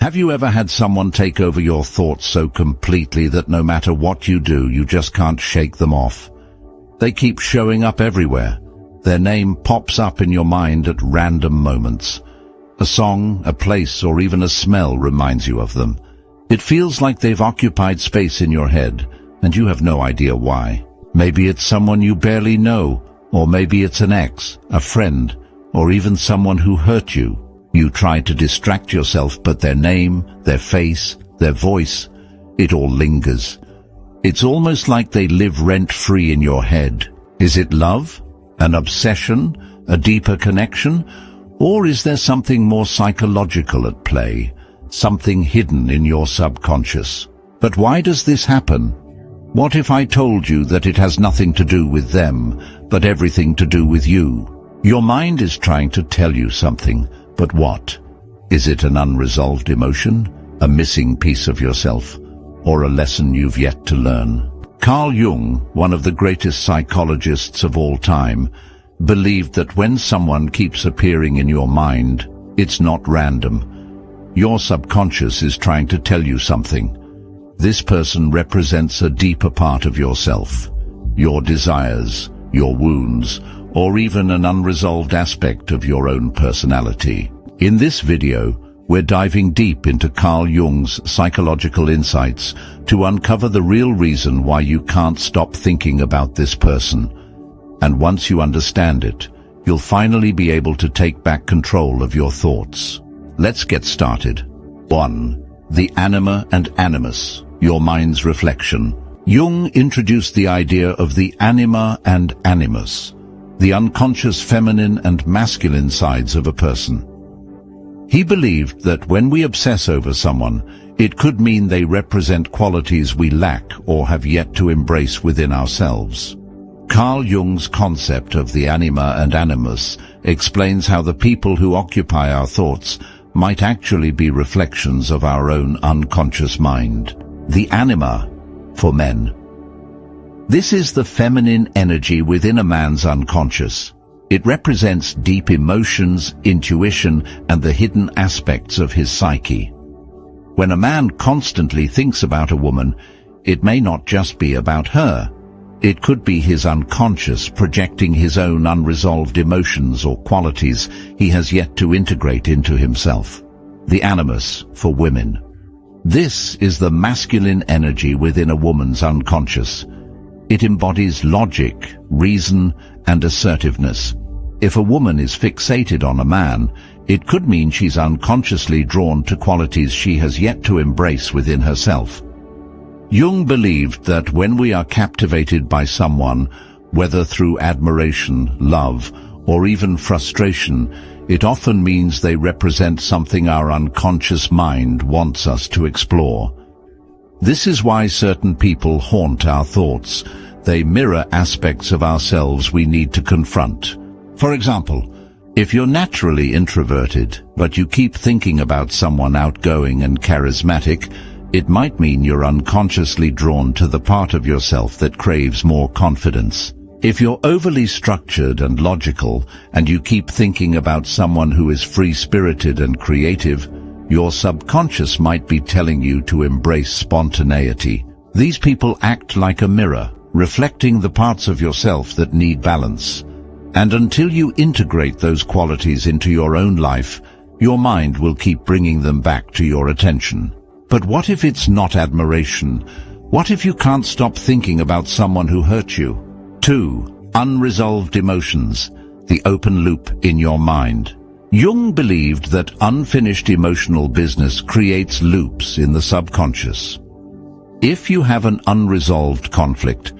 Have you ever had someone take over your thoughts so completely that no matter what you do, you just can't shake them off? They keep showing up everywhere. Their name pops up in your mind at random moments. A song, a place, or even a smell reminds you of them. It feels like they've occupied space in your head, and you have no idea why. Maybe it's someone you barely know, or maybe it's an ex, a friend, or even someone who hurt you. You try to distract yourself, but their name, their face, their voice, it all lingers. It's almost like they live rent-free in your head. Is it love? An obsession? A deeper connection? Or is there something more psychological at play? Something hidden in your subconscious? But why does this happen? What if I told you that it has nothing to do with them, but everything to do with you? Your mind is trying to tell you something, but what? Is it an unresolved emotion, a missing piece of yourself, or a lesson you've yet to learn? Carl Jung, one of the greatest psychologists of all time, believed that when someone keeps appearing in your mind, it's not random. Your subconscious is trying to tell you something. This person represents a deeper part of yourself, your desires, your wounds, or even an unresolved aspect of your own personality. In this video, we're diving deep into Carl Jung's psychological insights to uncover the real reason why you can't stop thinking about this person. And once you understand it, you'll finally be able to take back control of your thoughts. Let's get started. 1. The anima and animus, your mind's reflection. Jung introduced the idea of the anima and animus, the unconscious feminine and masculine sides of a person. He believed that when we obsess over someone, it could mean they represent qualities we lack or have yet to embrace within ourselves. Carl Jung's concept of the anima and animus explains how the people who occupy our thoughts might actually be reflections of our own unconscious mind. The anima, for men. This is the feminine energy within a man's unconscious. It represents deep emotions, intuition, and the hidden aspects of his psyche. When a man constantly thinks about a woman, it may not just be about her. It could be his unconscious projecting his own unresolved emotions or qualities he has yet to integrate into himself. The animus, for women. This is the masculine energy within a woman's unconscious. It embodies logic, reason, and assertiveness. If a woman is fixated on a man, it could mean she's unconsciously drawn to qualities she has yet to embrace within herself. Jung believed that when we are captivated by someone, whether through admiration, love, or even frustration, it often means they represent something our unconscious mind wants us to explore. This is why certain people haunt our thoughts. They mirror aspects of ourselves we need to confront. For example, if you're naturally introverted, but you keep thinking about someone outgoing and charismatic, it might mean you're unconsciously drawn to the part of yourself that craves more confidence. If you're overly structured and logical, and you keep thinking about someone who is free-spirited and creative, your subconscious might be telling you to embrace spontaneity. These people act like a mirror, reflecting the parts of yourself that need balance. And until you integrate those qualities into your own life, your mind will keep bringing them back to your attention. But what if it's not admiration? What if you can't stop thinking about someone who hurt you? 2. Unresolved emotions, the open loop in your mind. Jung believed that unfinished emotional business creates loops in the subconscious. If you have an unresolved conflict,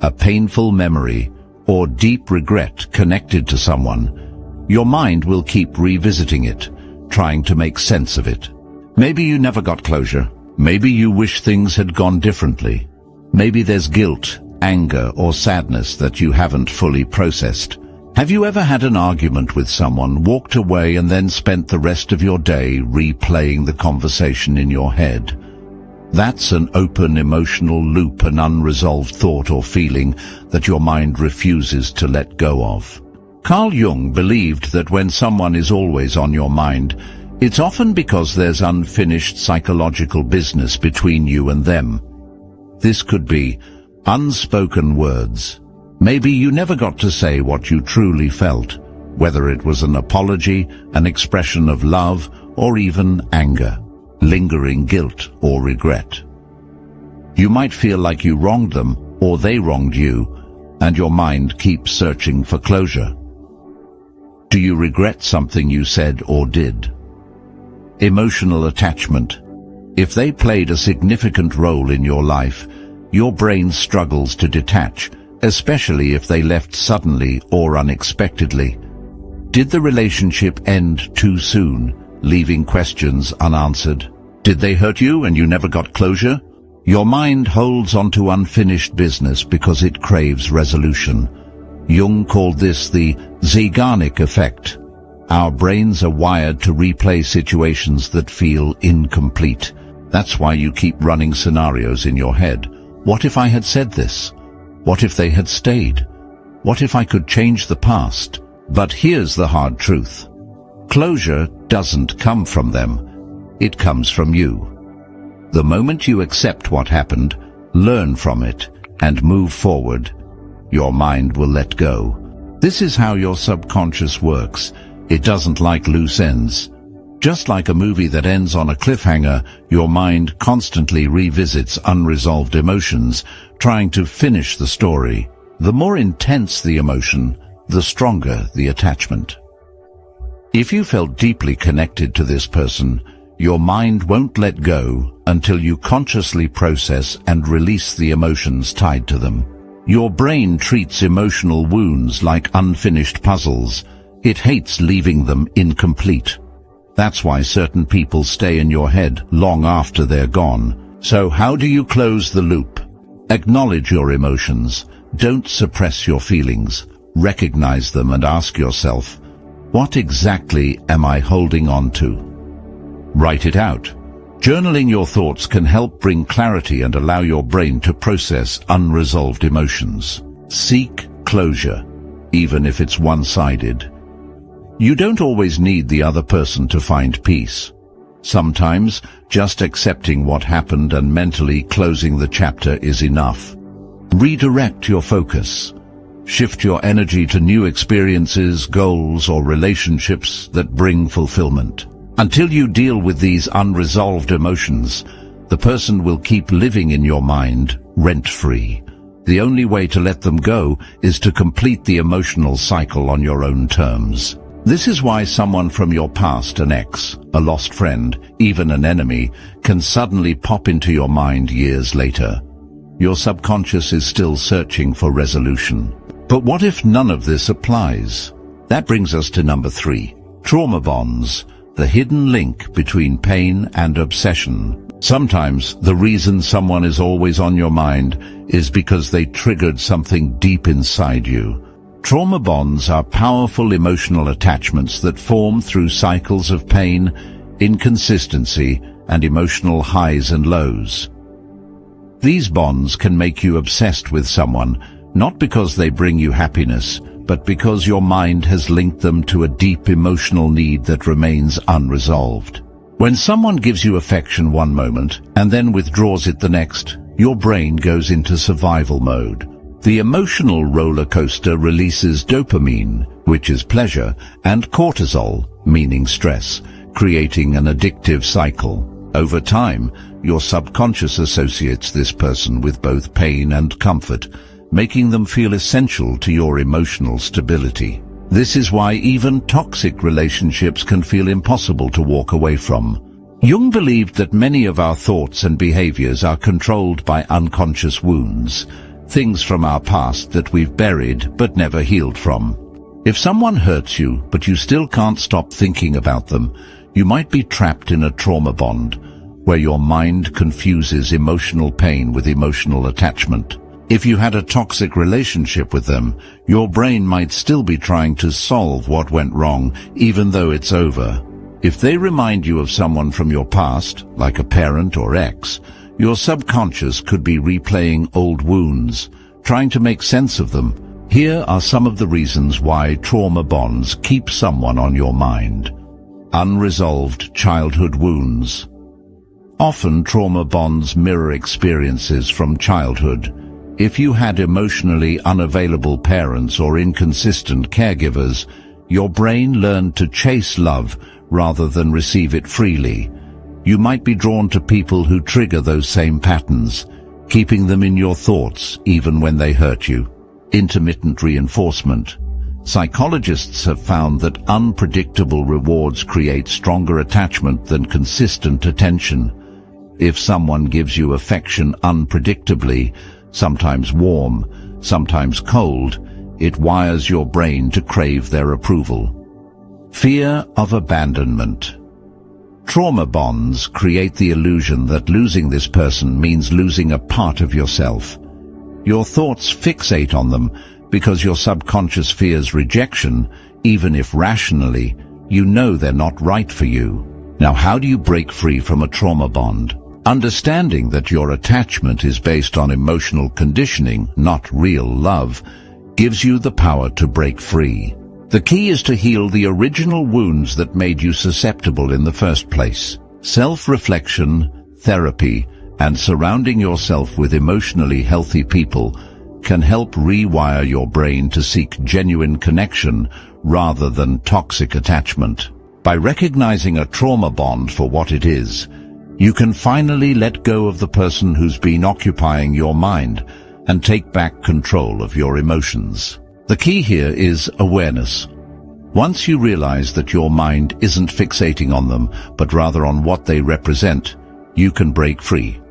a painful memory, or deep regret connected to someone, your mind will keep revisiting it, trying to make sense of it. Maybe you never got closure. Maybe you wish things had gone differently. Maybe there's guilt, anger, or sadness that you haven't fully processed. Have you ever had an argument with someone, walked away, and then spent the rest of your day replaying the conversation in your head? That's an open emotional loop, an unresolved thought or feeling that your mind refuses to let go of. Carl Jung believed that when someone is always on your mind, It's often because there's unfinished psychological business between you and them. This could be unspoken words. Maybe you never got to say what you truly felt, whether it was an apology, an expression of love, or even anger, lingering guilt or regret. You might feel like you wronged them or they wronged you, and your mind keeps searching for closure. Do you regret something you said or did? Emotional attachment. If they played a significant role in your life, your brain struggles to detach, especially if they left suddenly or unexpectedly. Did the relationship end too soon, leaving questions unanswered? Did they hurt you and you never got closure? Your mind holds onto unfinished business because it craves resolution. Jung called this the Zeigarnik effect. Our brains are wired to replay situations that feel incomplete. That's why you keep running scenarios in your head. What if I had said this? What if they had stayed? What if I could change the past? But here's the hard truth. Closure doesn't come from them. It comes from you. The moment you accept what happened, learn from it, and move forward, your mind will let go. This is how your subconscious works. It doesn't like loose ends. Just like a movie that ends on a cliffhanger, your mind constantly revisits unresolved emotions, trying to finish the story. The more intense the emotion, the stronger the attachment. If you felt deeply connected to this person, your mind won't let go until you consciously process and release the emotions tied to them. Your brain treats emotional wounds like unfinished puzzles. It hates leaving them incomplete. That's why certain people stay in your head long after they're gone. So how do you close the loop? Acknowledge your emotions. Don't suppress your feelings. Recognize them and ask yourself, what exactly am I holding on to? Write it out. Journaling your thoughts can help bring clarity and allow your brain to process unresolved emotions. Seek closure, even if it's one-sided. You don't always need the other person to find peace. Sometimes, just accepting what happened and mentally closing the chapter is enough. Redirect your focus. Shift your energy to new experiences, goals, or relationships that bring fulfillment. Until you deal with these unresolved emotions, the person will keep living in your mind, rent-free. The only way to let them go is to complete the emotional cycle on your own terms. This is why someone from your past, an ex, a lost friend, even an enemy, can suddenly pop into your mind years later. Your subconscious is still searching for resolution. But what if none of this applies? That brings us to number 3, trauma bonds. The hidden link between pain and obsession. Sometimes the reason someone is always on your mind is because they triggered something deep inside you. Trauma bonds are powerful emotional attachments that form through cycles of pain, inconsistency, and emotional highs and lows. These bonds can make you obsessed with someone, not because they bring you happiness, but because your mind has linked them to a deep emotional need that remains unresolved. When someone gives you affection one moment and then withdraws it the next, your brain goes into survival mode. The emotional roller coaster releases dopamine, which is pleasure, and cortisol, meaning stress, creating an addictive cycle. Over time, your subconscious associates this person with both pain and comfort, making them feel essential to your emotional stability. This is why even toxic relationships can feel impossible to walk away from. Jung believed that many of our thoughts and behaviors are controlled by unconscious wounds, things from our past that we've buried but never healed from. If someone hurts you but you still can't stop thinking about them, you might be trapped in a trauma bond, where your mind confuses emotional pain with emotional attachment. If you had a toxic relationship with them, your brain might still be trying to solve what went wrong, even though it's over. If they remind you of someone from your past, like a parent or ex, your subconscious could be replaying old wounds, trying to make sense of them. Here are some of the reasons why trauma bonds keep someone on your mind. Unresolved childhood wounds. Often trauma bonds mirror experiences from childhood. If you had emotionally unavailable parents or inconsistent caregivers, your brain learned to chase love rather than receive it freely. You might be drawn to people who trigger those same patterns, keeping them in your thoughts even when they hurt you. Intermittent reinforcement. Psychologists have found that unpredictable rewards create stronger attachment than consistent attention. If someone gives you affection unpredictably, sometimes warm, sometimes cold, it wires your brain to crave their approval. Fear of abandonment. Trauma bonds create the illusion that losing this person means losing a part of yourself. Your thoughts fixate on them because your subconscious fears rejection, even if rationally, you know they're not right for you. Now, how do you break free from a trauma bond? Understanding that your attachment is based on emotional conditioning, not real love, gives you the power to break free. The key is to heal the original wounds that made you susceptible in the first place. Self-reflection, therapy, and surrounding yourself with emotionally healthy people can help rewire your brain to seek genuine connection rather than toxic attachment. By recognizing a trauma bond for what it is, you can finally let go of the person who's been occupying your mind and take back control of your emotions. The key here is awareness. Once you realize that your mind isn't fixating on them, but rather on what they represent, you can break free.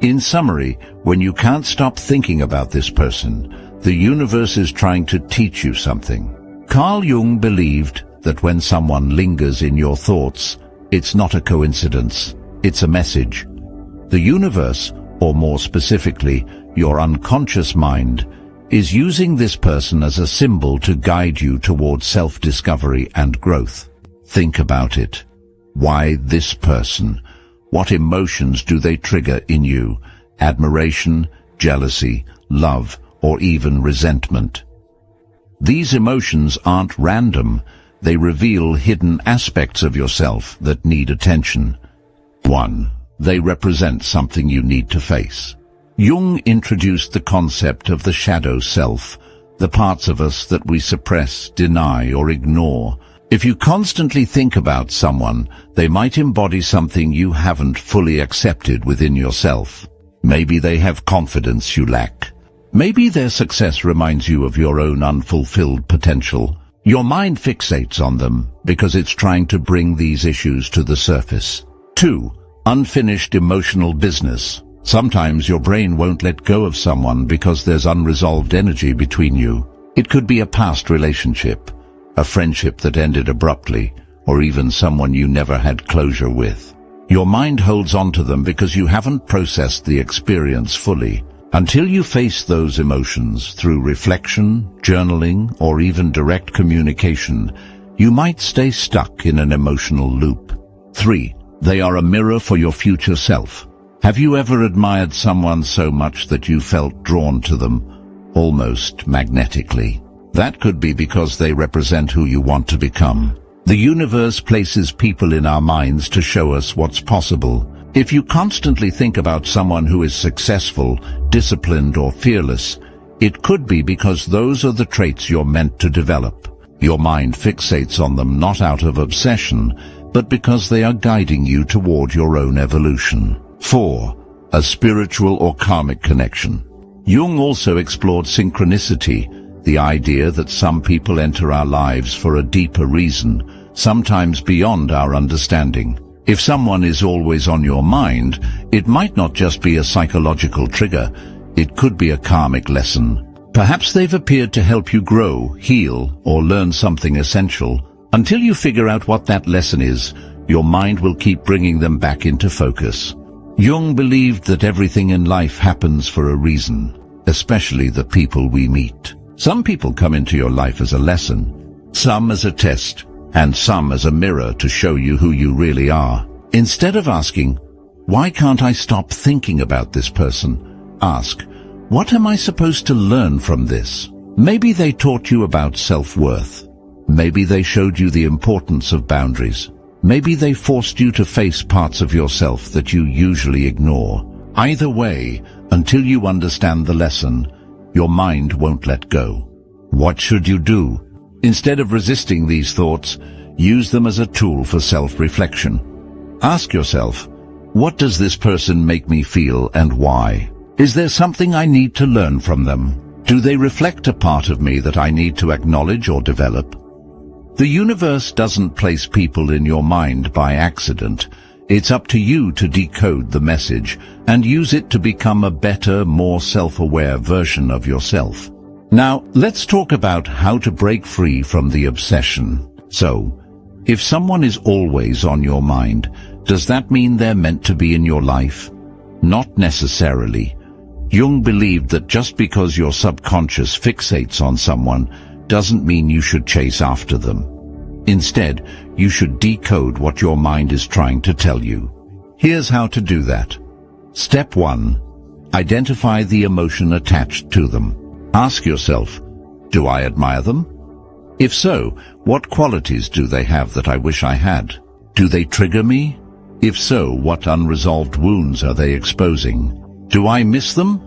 In summary, when you can't stop thinking about this person, the universe is trying to teach you something. Carl Jung believed that when someone lingers in your thoughts, it's not a coincidence, it's a message. The universe, or more specifically, your unconscious mind, is using this person as a symbol to guide you towards self-discovery and growth. Think about it. Why this person? What emotions do they trigger in you? Admiration, jealousy, love, or even resentment? These emotions aren't random. They reveal hidden aspects of yourself that need attention. 1. They represent something you need to face. Jung introduced the concept of the shadow self, the parts of us that we suppress, deny, or ignore. If you constantly think about someone, they might embody something you haven't fully accepted within yourself. Maybe they have confidence you lack. Maybe their success reminds you of your own unfulfilled potential. Your mind fixates on them because it's trying to bring these issues to the surface. 2. Unfinished emotional business. Sometimes your brain won't let go of someone because there's unresolved energy between you. It could be a past relationship, a friendship that ended abruptly, or even someone you never had closure with. Your mind holds on to them because you haven't processed the experience fully. Until you face those emotions through reflection, journaling, or even direct communication, you might stay stuck in an emotional loop. 3. They are a mirror for your future self. Have you ever admired someone so much that you felt drawn to them, almost magnetically? That could be because they represent who you want to become. The universe places people in our minds to show us what's possible. If you constantly think about someone who is successful, disciplined, or fearless, it could be because those are the traits you're meant to develop. Your mind fixates on them not out of obsession, but because they are guiding you toward your own evolution. 4. A spiritual or karmic connection. Jung also explored synchronicity, the idea that some people enter our lives for a deeper reason, sometimes beyond our understanding. If someone is always on your mind, it might not just be a psychological trigger, it could be a karmic lesson. Perhaps they've appeared to help you grow, heal, or learn something essential. Until you figure out what that lesson is, your mind will keep bringing them back into focus. Jung believed that everything in life happens for a reason, especially the people we meet. Some people come into your life as a lesson, some as a test, and some as a mirror to show you who you really are. Instead of asking, "Why can't I stop thinking about this person?" ask, "What am I supposed to learn from this?" Maybe they taught you about self-worth. Maybe they showed you the importance of boundaries. Maybe they forced you to face parts of yourself that you usually ignore. Either way, until you understand the lesson, your mind won't let go. What should you do? Instead of resisting these thoughts, use them as a tool for self-reflection. Ask yourself, what does this person make me feel and why? Is there something I need to learn from them? Do they reflect a part of me that I need to acknowledge or develop? The universe doesn't place people in your mind by accident. It's up to you to decode the message and use it to become a better, more self-aware version of yourself. Now, let's talk about how to break free from the obsession. So, if someone is always on your mind, does that mean they're meant to be in your life? Not necessarily. Jung believed that just because your subconscious fixates on someone doesn't mean you should chase after them. Instead, you should decode what your mind is trying to tell you. Here's how to do that. Step 1. Identify the emotion attached to them. Ask yourself, do I admire them? If so, what qualities do they have that I wish I had? Do they trigger me? If so, what unresolved wounds are they exposing? Do I miss them?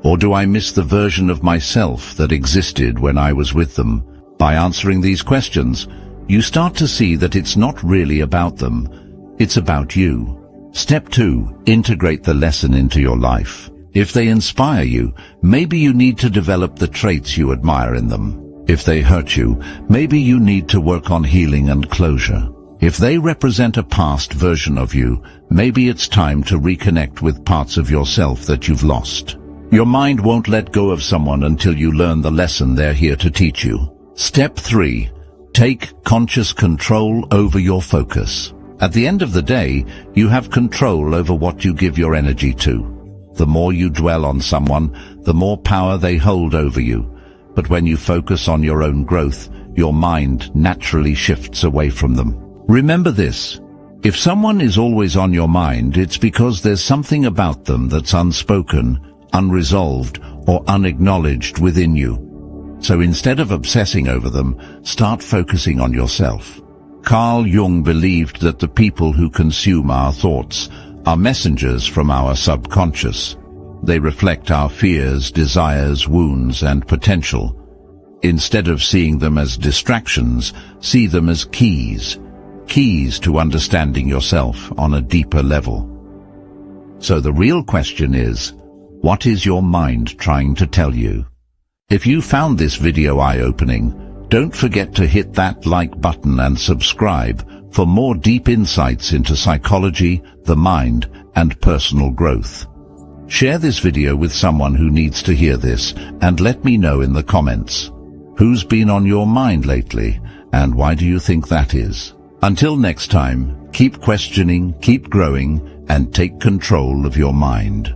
Or do I miss the version of myself that existed when I was with them? By answering these questions, you start to see that it's not really about them, it's about you. Step 2. Integrate the lesson into your life. If they inspire you, maybe you need to develop the traits you admire in them. If they hurt you, maybe you need to work on healing and closure. If they represent a past version of you, maybe it's time to reconnect with parts of yourself that you've lost. Your mind won't let go of someone until you learn the lesson they're here to teach you. Step 3. Take conscious control over your focus. At the end of the day, you have control over what you give your energy to. The more you dwell on someone, the more power they hold over you. But when you focus on your own growth, your mind naturally shifts away from them. Remember this. If someone is always on your mind, it's because there's something about them that's unspoken, unresolved, or unacknowledged within you. So instead of obsessing over them, start focusing on yourself. Carl Jung believed that the people who consume our thoughts are messengers from our subconscious. They reflect our fears, desires, wounds, and potential. Instead of seeing them as distractions, see them as keys to understanding yourself on a deeper level. So the real question is, what is your mind trying to tell you? If you found this video eye-opening, don't forget to hit that like button and subscribe for more deep insights into psychology, the mind, and personal growth. Share this video with someone who needs to hear this, and let me know in the comments. Who's been on your mind lately, and why do you think that is? Until next time, keep questioning, keep growing, and take control of your mind.